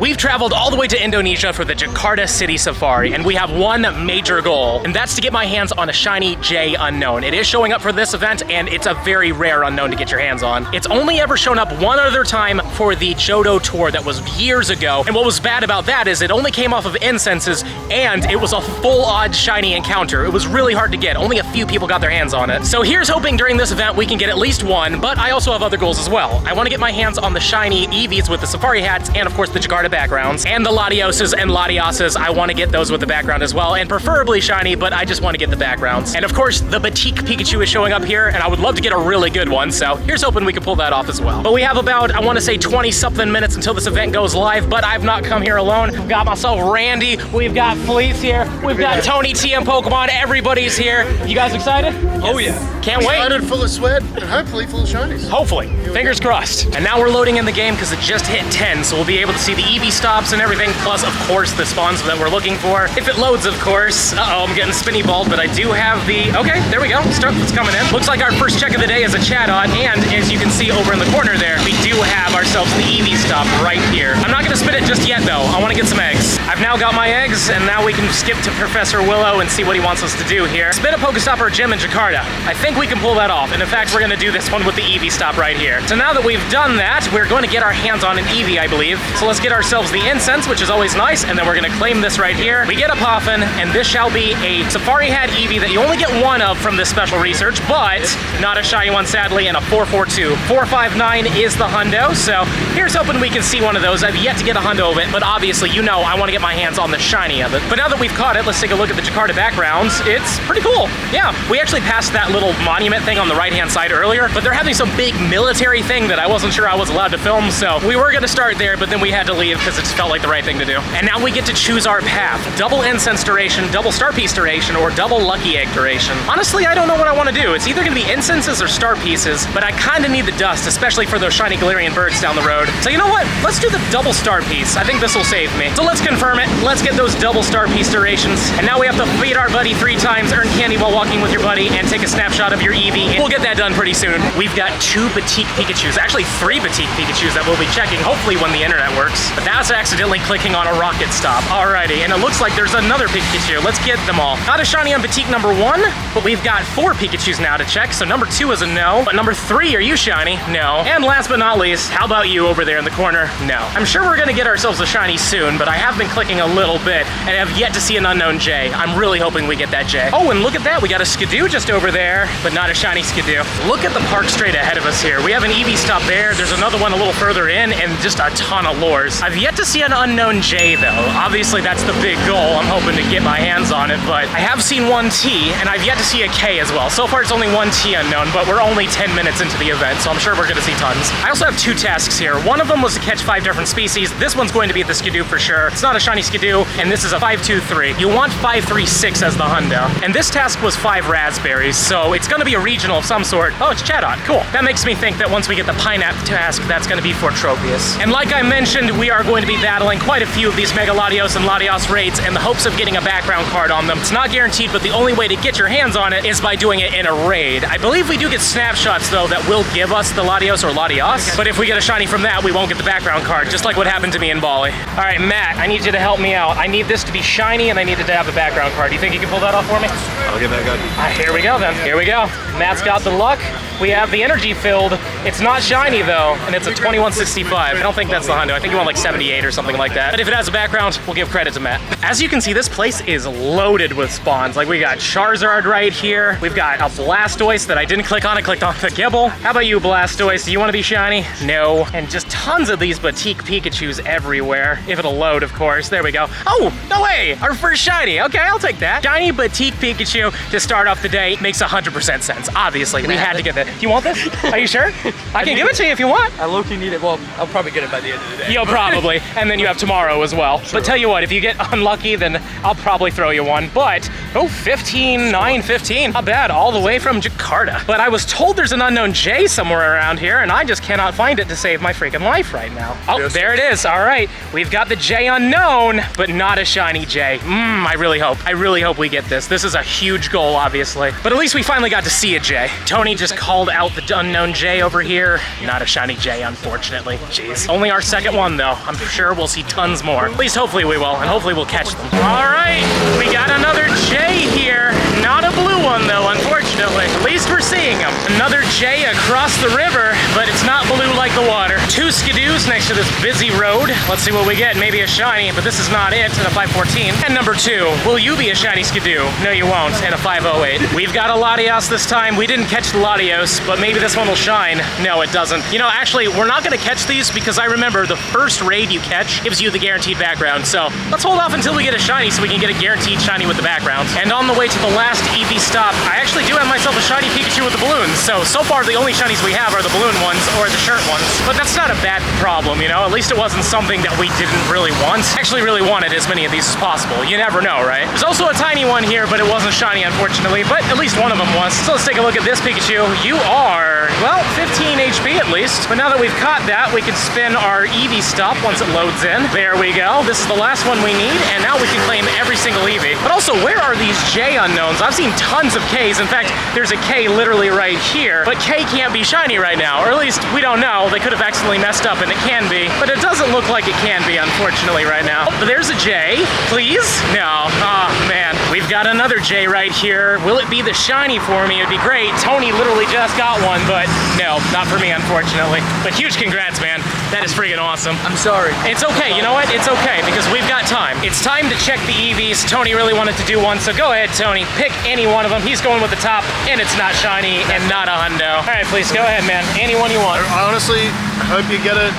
We've traveled all the way to Indonesia for the Jakarta City Safari, and we have one major goal, and that's to get my hands on a Shiny J Unown. It is showing up for this event, and it's a very rare Unown to get your hands on. It's only ever shown up one other time for the Johto tour that was years ago, and what was bad about that is it only came off of incenses, and it was a full-odd shiny encounter. It was really hard to get. Only a few people got their hands on it. So here's hoping during this event we can get at least one, but I also have other goals as well. I want to get my hands on the shiny Eevees with the safari hats, and of course the Jakarta backgrounds, and the Latioses and Latiases. I want to get those with the background as well, and preferably shiny, but I just want to get the backgrounds. And of course, the Batik Pikachu is showing up here, and I would love to get a really good one, so here's hoping we can pull that off as well. But we have about, I want to say 20-something minutes until this event goes live, but I've not come here alone. I've got myself Randy, we've got Felice here, we've got Tony TM Pokemon, everybody's here. You guys excited? Oh yeah. Can't wait. Excited, full of sweat, and hopefully full of shinies. Hopefully. Fingers crossed. And now we're loading in the game because it just hit 10, so we'll be able to see the Eevee stops and everything, plus, of course, the spawns that we're looking for. If it loads, of course. Uh-oh, I'm getting spinny balled, but I do have the... Okay, there we go. Stuff that's coming in. Looks like our first check of the day is a Chatot, and as you can see over in the corner there, we do have ourselves the Eevee stop right here. I'm not going to spin it just yet, though. I want to get some eggs. I've now got my eggs, and now we can skip to Professor Willow and see what he wants us to do here. Spin a Pokestop or a gym in Jakarta. I think we can pull that off, and in fact, we're going to do this one with the Eevee stop right here. So now that we've done that, we're going to get our hands on an Eevee, I believe. So let's get ourselves the incense, which is always nice, and then we're going to claim this right here. We get a Poffin, and this shall be a Safari Hat Eevee that you only get one of from this special research, but not a shiny one, sadly, and a 442. 459 is the hundo, so here's hoping we can see one of those. I've yet to get a hundo of it, but obviously, you know I want to get my hands on the shiny of it. But now that we've caught it, let's take a look at the Jakarta backgrounds. It's pretty cool. Yeah, we actually passed that little monument thing on the right-hand side earlier, but they're having some big military thing that I wasn't sure I was allowed to film, so we were going to start there, but then we had to leave because it just felt like the right thing to do. And now we get to choose our path. Double incense duration, double star piece duration, or double lucky egg duration. Honestly, I don't know what I want to do. It's either going to be incenses or star pieces, but I kind of need the dust, especially for those shiny Galarian birds down the road. So you know what? Let's do the double star piece. I think this will save me. So let's confirm it. Let's get those double star piece durations. And now we have to feed our buddy 3 times, earn candy while walking with your buddy, and take a snapshot of your Eevee. We'll get that done pretty soon. We've got 2 Batik Pikachus, actually 3 Batik Pikachus that we'll be checking, hopefully when the internet works. But that's accidentally clicking on a rocket stop. Alrighty, and it looks like there's another Pikachu. Let's get them all. Not a shiny on Batik number 1, but we've got 4 Pikachus now to check. So number 2 is a no, but number 3, are you shiny? No. And last but not least, how about you over there in the corner? No. I'm sure we're gonna get ourselves a shiny soon, but I have been clicking a little bit and have yet to see an Unown J. I'm really hoping we get that J. Oh, and look at that, we got a Skidoo just over there, but not a shiny Skidoo. Look at the park straight ahead of us here. We have an Eevee stop there, there's another one a little further in, and just a ton of lures. I've yet to see an Unown J though. Obviously that's the big goal. I'm hoping to get my hands on it, but I have seen one T, and I've yet to see a K as well. So far it's only one T unknown, but we're only 10 minutes into the event, so I'm sure we're gonna see tons. I also have 2 tasks here. One of them was to catch 5 different species. This one's going to be the Skidoo for sure. It's not a shiny Skidoo, and this is a 523. You want 536 as the hundo. And this task was 5 raspberries, so it's gonna be a regional of some sort. Oh, it's Chatot, cool. That makes me think that once we get the Pineapple task, that's gonna be for Tropius. And like I mentioned, we are going to be battling quite a few of these Mega Latios and Latios raids in the hopes of getting a background card on them. It's not guaranteed, but the only way to get your hands on it is by doing it in a raid. I believe we do get snapshots though that will give us the Latios or Latios, but if we get a shiny from that, we won't get the background card, just like what happened to me in Bali. All right, Matt, I need you to help me out. I need this to be shiny and I need it to have a background card. Do you think you can pull that off for me? I'll get that gun. Here we go then. Here we go. Matt's got the luck. We have the energy filled. It's not shiny though, and it's a 2165. I don't think that's the hundo. I think you want like 78 or something like that. But if it has a background, we'll give credit to Matt. As you can see, this place is loaded with spawns. Like we got Charizard right here. We've got a Blastoise that I didn't click on. I clicked on the Gibble. How about you, Blastoise? Do you want to be shiny? No. And just tons of these Batik Pikachus everywhere. If it'll load, of course. There we go. Oh, no way! Our first shiny. Okay, I'll take that. Shiny Batik Pikachu to start off the day makes 100% sense. Obviously, we had to get that. Do you want this? Are you sure? I can give it to you if you want. I low-key need it. Well, I'll probably get it by the end of the day. You'll probably, and then you have tomorrow as well. Sure. But tell you what, if you get unlucky, then I'll probably throw you one. But, oh, 15, 9, 15. Not bad, all the way from Jakarta. But I was told there's an Unown J somewhere around here, and I just cannot find it to save my freaking life right now. Oh, yes. There it is. All right, we've got the J Unown, but not a shiny J. I really hope we get this. This is a huge goal, obviously. But at least we finally got to see a J. Tony just called called out the Unknown J over here. Not a shiny J, unfortunately. Jeez. Only our second one, though. I'm sure we'll see tons more. At least hopefully we will, and hopefully we'll catch them. All right, we got another J here. Not a blue one, though, unfortunately. At least we're seeing them. Another J across the river, but it's not blue like the water. 2 skidoos next to this busy road. Let's see what we get. Maybe a shiny, but this is not it in a 514. And number 2, will you be a shiny skidoo? No, you won't in a 508. We've got a Latios this time. We didn't catch the Latios, but maybe this one will shine. No, it doesn't. You know, actually, we're not gonna catch these because I remember the first raid you catch gives you the guaranteed background. So let's hold off until we get a shiny so we can get a guaranteed shiny with the background. And on the way to the last Eevee stop, I actually do have myself a shiny Pikachu with the balloons. So far the only shinies we have are the balloon ones or the shirt ones. But that's not a bad problem, you know? At least it wasn't something that we didn't really want. Actually really wanted as many of these as possible. You never know, right? There's also a tiny one here, but it wasn't shiny, unfortunately. But at least one of them was. So let's take a look at this Pikachu. You are, well, 15 HP at least. But now that we've caught that, we can spin our Eevee stop once it loads in. There we go. This is the last one we need, and now we can claim every single Eevee. But also, where are these J unknowns? I've seen tons of Ks. In fact, there's a K literally right here. But K can't be shiny right now, or at least we don't know. They could have accidentally messed up, and it can be. But it doesn't look like it can be, unfortunately, right now. Oh, but there's a J. Please? No. Oh, man. We've got another J right here. Will it be the shiny for me? It'd be great. Tony literally just got one, but no, not for me, unfortunately. But huge congrats, man. That is freaking awesome. I'm sorry. It's okay. You know what? It's okay because we've got time. It's time to check the Eevees. Tony really wanted to do one, so go ahead, Tony. Pick any one of them. He's going with the top, and it's not shiny and not a hundo. All right, please go ahead, man. Any one you want. I honestly hope you get it.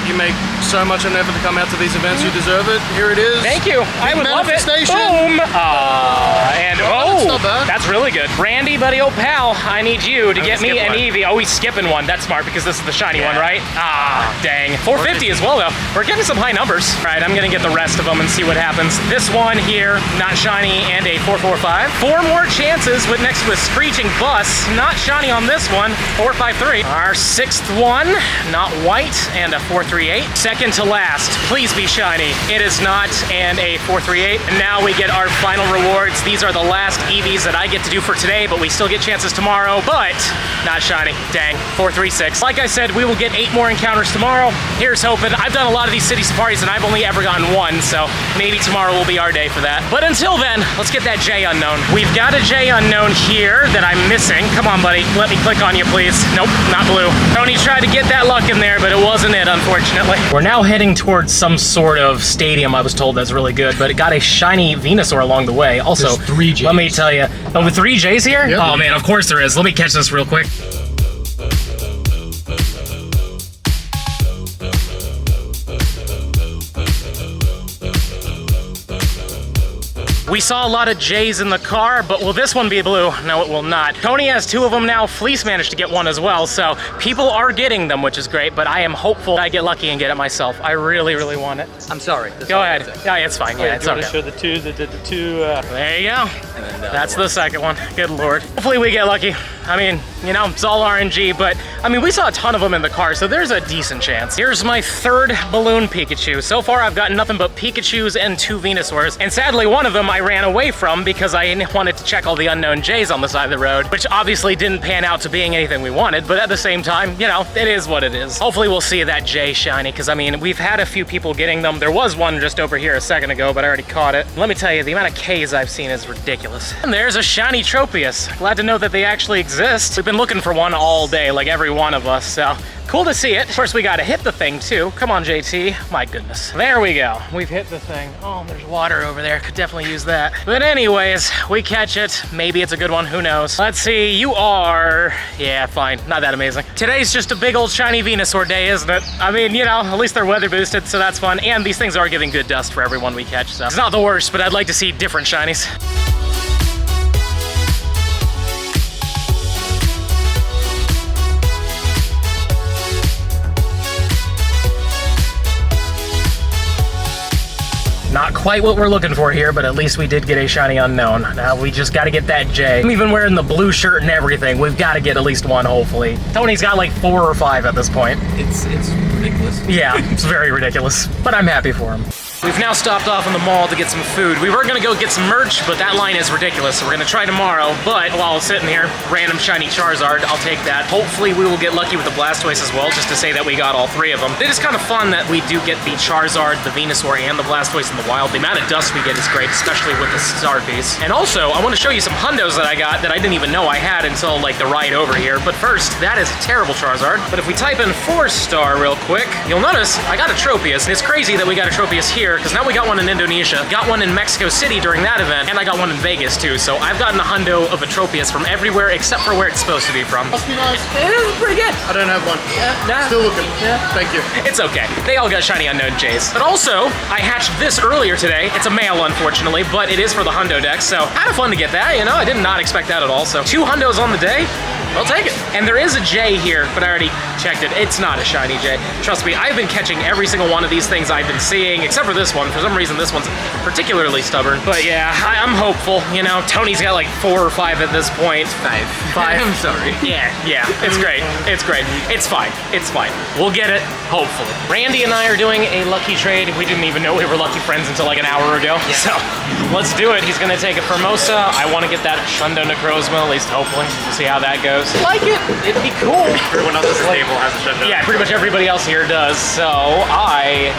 You make so much an effort to come out to these events. You deserve it. Here it is. Thank you. I would love it. Manifestation. Boom. And that's not bad. That's really good. Randy, buddy, old pal, I need you to get me an Eevee. Oh, he's skipping one. That's smart because this is the shiny one, right? Ah, dang. 450 as well, though. We're getting some high numbers. All right, I'm going to get the rest of them and see what happens. This one here, not shiny, and a 445. 4 more chances with next to a screeching bus. Not shiny on this one. 453. Our 6th one, not white, and a 438. Second to last, please be shiny. It is not, and a 438. And now we get our final rewards. These are the last Eevees that I get to do for today, but we still get chances tomorrow, but not shiny. Dang, 436. Like I said, we will get 8 more encounters tomorrow. Here's hoping. I've done a lot of these city safaris, and I've only ever gotten 1, so maybe tomorrow will be our day for that. But until then, let's get that J unknown. We've got a J unknown here that I'm missing. Come on, buddy. Let me click on you, please. Nope, not blue. Tony tried to get that luck in there, but it wasn't it, unfortunately. We're now heading towards some sort of stadium, I was told, that's really good, but it got a shiny Venusaur along the way. Also, there's 3 Js. Let me tell you. Oh, with 3 Js here? Yep. Oh man, of course there is. Let me catch this real quick. We saw a lot of J's in the car, but will this one be blue? No, it will not. Tony has 2 of them now. Fleece managed to get 1 as well, so people are getting them, which is great, but I am hopeful I get lucky and get it myself. I really, really want it. I'm sorry. Go ahead. Yeah, it's fine. Yeah, it's do you okay. want to show the two? There you go. And then That's the second one. Good Lord. Hopefully we get lucky. I mean, you know, it's all RNG, but I mean, we saw a ton of them in the car, so there's a decent chance. Here's my 3rd balloon Pikachu. So far, I've gotten nothing but Pikachus and 2 Venusaurs, and sadly, one of them I ran away from because I wanted to check all the unknown J's on the side of the road, which obviously didn't pan out to being anything we wanted, but at the same time, you know, it is what it is. Hopefully we'll see that J shiny, because I mean, we've had a few people getting them. There was one just over here a second ago, but I already caught it. Let me tell you, the amount of K's I've seen is ridiculous. And there's a shiny Tropius. Glad to know that they actually exist. We've been looking for one all day, like every one of us, so cool to see it. Of course, we gotta hit the thing too. Come on, JT. My goodness. There we go. We've hit the thing. Oh, there's water over there. Could definitely use that. But anyways, we catch it. Maybe it's a good one. Who knows? Let's see. You are... Yeah, fine. Not that amazing. Today's just a big old shiny Venusaur day, isn't it? I mean, you know, at least they're weather boosted, so that's fun. And these things are giving good dust for everyone we catch, so it's not the worst, but I'd like to see different shinies. Not quite what we're looking for here, but at least we did get a shiny unknown. Now we just gotta get that J. I'm even wearing the blue shirt and everything. We've gotta get at least one, hopefully. Tony's got like 4 or 5 at this point. It's ridiculous. Yeah, it's very ridiculous, but I'm happy for him. We've now stopped off in the mall to get some food. We were gonna go get some merch, but that line is ridiculous, so we're gonna try tomorrow. But while sitting here, random shiny Charizard, I'll take that. Hopefully we will get lucky with the Blastoise as well, just to say that we got all three of them. It is kind of fun that we do get the Charizard, the Venusaur, and the Blastoise in the wild. The amount of dust we get is great, especially with the star piece. And also, I want to show you some hundos that I got that I didn't even know I had until like the ride over here. But first, that is a terrible Charizard. But if we type in 4-star real quick, you'll notice I got a Tropius. And it's crazy that we got a Tropius here, because now we got one in Indonesia, got one in Mexico City during that event, and I got one in Vegas too. So I've gotten a hundo of a Tropius from everywhere except for where it's supposed to be from. Must be nice. It is pretty good. I don't have one. Nah. Still looking. Thank you. It's okay. They all got Shiny Unown J's. But also, I hatched this earlier today. It's a male, unfortunately, but it is for the hundo deck, so kind of fun to get that, you know? I did not expect that at all. So 2 hundos on the day, I'll take it. And there is a J here, but I already checked it. It's not a shiny J. Trust me, I've been catching every single one of these things I've been seeing, except for this one. For some reason, this one's particularly stubborn. But yeah, I'm hopeful. You know, Tony's got like 4 or 5 at this point. 5. 5. I'm sorry. Yeah, it's great. It's great. It's fine. It's fine. We'll get it, hopefully. Randy and I are doing a lucky trade. We didn't even know we were lucky friends until like an hour ago. Yeah. So let's do it. He's gonna take a Formosa. I want to get that Shundo Necrozma, at least hopefully. We'll see how that goes. Like it. It'd be cool. Everyone else at the table has a Shundo. Yeah, pretty much everybody else here does. So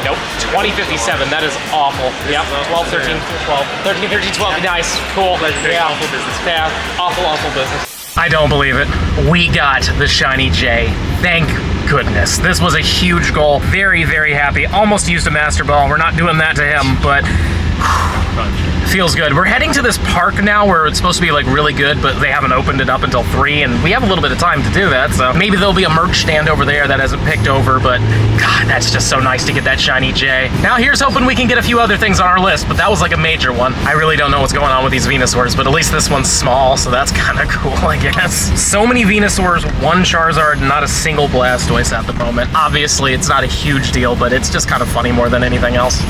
nope, 2057. That is awful. Yep, 12, 13, 12. 13, 13, 12. Nice, cool. Yeah, awful business. Yeah, awful business. I don't believe it. We got the Shiny J. Thank goodness. This was a huge goal. Very, very happy. Almost used a Master Ball. We're not doing that to him, but feels good. We're heading to this park now where it's supposed to be like really good, but they haven't opened it up until 3, and we have a little bit of time to do that, so maybe there'll be a merch stand over there that hasn't picked over, but God, that's just so nice to get that Shiny J. Now here's hoping we can get a few other things on our list, but that was like a major one. I really don't know what's going on with these Venusaurs, but at least this one's small, so that's kind of cool, I guess. So many Venusaurs, 1 Charizard, not a single Blastoise at the moment. Obviously, it's not a huge deal, but it's just kind of funny more than anything else.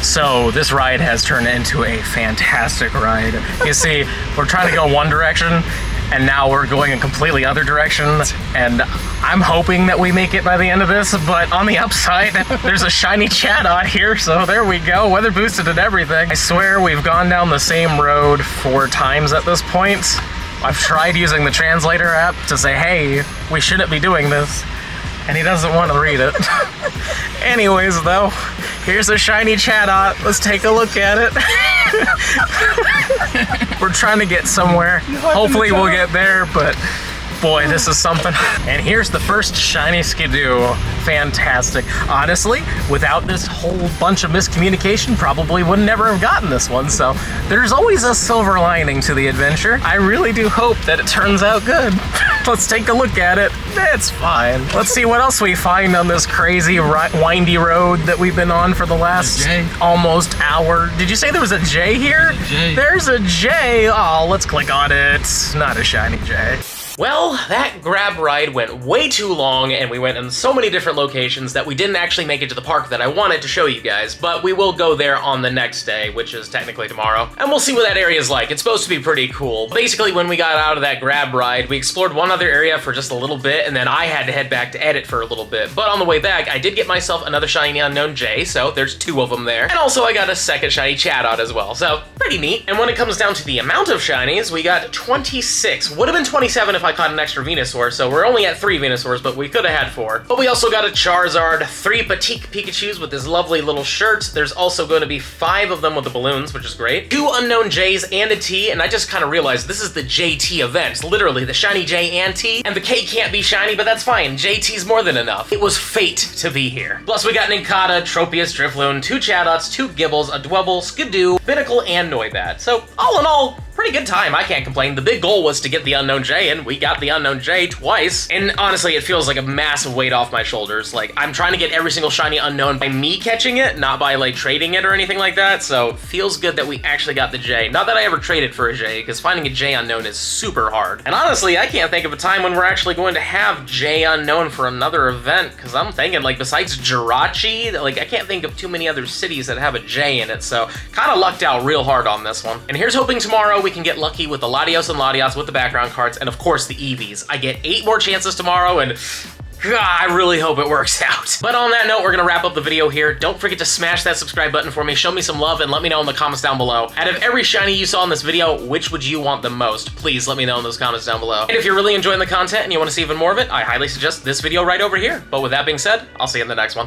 So this ride has turned into a fantastic ride. You see, we're trying to go one direction, and now we're going in completely other directions, and I'm hoping that we make it by the end of this, but on the upside, there's a shiny Chatot here, so there we go, weather boosted and everything. I swear we've gone down the same road 4 times at this point. I've tried using the translator app to say, hey, we shouldn't be doing this, and he doesn't want to read it. Anyways, though, here's a shiny Chatot. Let's take a look at it. We're trying to get somewhere. Hopefully we'll get there, but boy, this is something. And here's the first shiny Skidoo. Fantastic. Honestly, without this whole bunch of miscommunication, probably would never have gotten this one. So there's always a silver lining to the adventure. I really do hope that it turns out good. Let's take a look at it. It's fine. Let's see what else we find on this crazy windy road that we've been on for the last almost hour. Did you say there was a J here? There's a J. Oh, let's click on it. Not a shiny J. Well, that grab ride went way too long, and we went in so many different locations that we didn't actually make it to the park that I wanted to show you guys, but we will go there on the next day, which is technically tomorrow, and we'll see what that area is like. It's supposed to be pretty cool. Basically, when we got out of that grab ride, we explored one other area for just a little bit, and then I had to head back to edit for a little bit. But on the way back, I did get myself another Shiny Unown J, so there's 2 of them there. And also I got a second Shiny Chatot as well, so pretty neat. And when it comes down to the amount of Shinies, we got 26. Would have been 27 if I caught an extra Venusaur, so we're only at 3 Venusaurs, but we could have had 4. But we also got a Charizard, 3 Petite Pikachus with his lovely little shirts. There's also going to be 5 of them with the balloons, which is great. 2 Unown J's and a T, and I just kind of realized this is the JT event. Literally, the Shiny J and T, and the K can't be shiny, but that's fine. JT's more than enough. It was fate to be here. Plus, we got an Inkata, Tropius, Drifloon, 2 Chatots, 2 Gibbles, a Dwebble, Skidoo, Binnacle, and Noibat. So, all in all, pretty good time. I can't complain. The big goal was to get the Unown J, and we got the Unown J twice. And honestly, it feels like a massive weight off my shoulders. Like, I'm trying to get every single shiny Unown by me catching it, not by like trading it or anything like that. So feels good that we actually got the J. Not that I ever traded for a J, because finding a J Unown is super hard. And honestly, I can't think of a time when we're actually going to have J Unown for another event, because I'm thinking, like, besides Jirachi, like, I can't think of too many other cities that have a J in it, so kind of lucked out real hard on this one. And here's hoping tomorrow we can get lucky with the Latios and Latias with the background cards, and of course the Eevees. I get 8 more chances tomorrow, and I really hope it works out. But on that note, we're gonna wrap up the video here. Don't forget to smash that subscribe button for me, show me some love, and let me know in the comments down below. Out of every shiny you saw in this video, which would you want the most? Please let me know in those comments down below. And if you're really enjoying the content and you want to see even more of it, I highly suggest this video right over here. But with that being said, I'll see you in the next one.